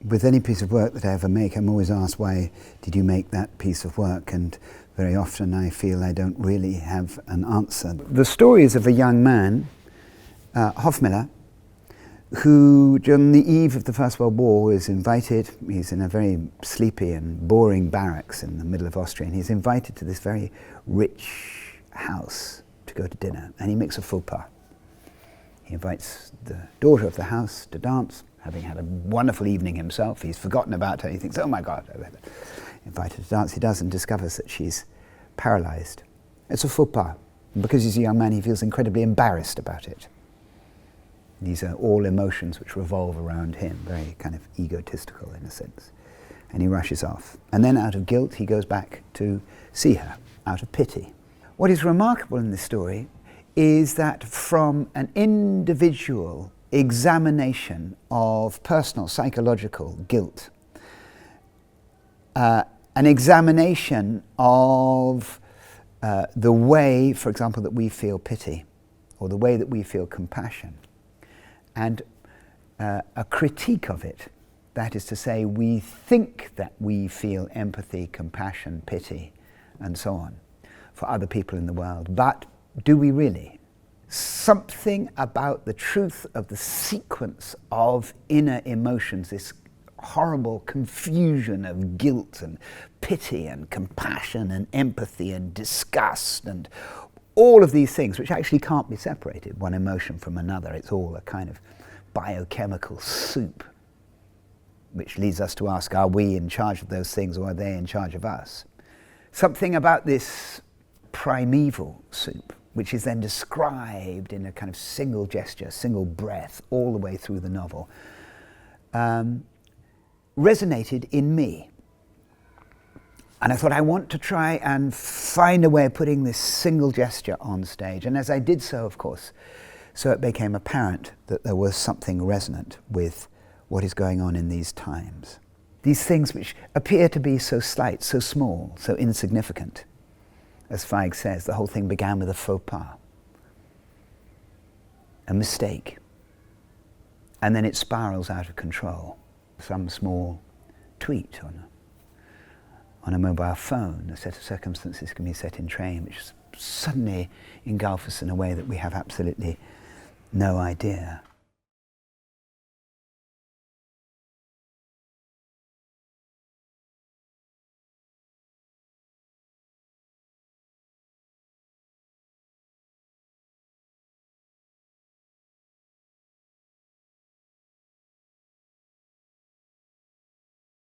With any piece of work that I ever make, I'm always asked, why did you make that piece of work? And very often I feel I don't really have an answer. The story is of a young man, Hofmiller, who on the eve of the First World War was invited. He's in a very sleepy and boring barracks in the middle of Austria, and he's invited to this very rich house to go to dinner, and he makes a faux pas. He invites the daughter of the house to dance, having had a wonderful evening himself. He's forgotten about her. He thinks, oh my God, invited to dance. He does, and discovers that she's paralyzed. It's a faux pas. And because he's a young man, he feels incredibly embarrassed about it. These are all emotions which revolve around him, very kind of egotistical in a sense. And he rushes off. And then out of guilt, he goes back to see her, out of pity. What is remarkable in this story is that from an individual examination of personal psychological guilt, an examination of the way, for example, that we feel pity, or the way that we feel compassion, and a critique of it. That is to say, we think that we feel empathy, compassion, pity, and so on for other people in the world, but do we really? Something about the truth of the sequence of inner emotions, this horrible confusion of guilt and pity and compassion and empathy and disgust and all of these things, which actually can't be separated, one emotion from another. It's all a kind of biochemical soup, which leads us to ask, are we in charge of those things, or are they in charge of us? Something about this primeval soup, which is then described in a kind of single gesture, single breath, all the way through the novel, resonated in me. And I thought, I want to try and find a way of putting this single gesture on stage. And as I did so, of course, so it became apparent that there was something resonant with what is going on in these times. These things which appear to be so slight, so small, so insignificant. As Zweig says, the whole thing began with a faux pas, a mistake, and then it spirals out of control. Some small tweet on a mobile phone, a set of circumstances can be set in train, which suddenly engulf us in a way that we have absolutely no idea.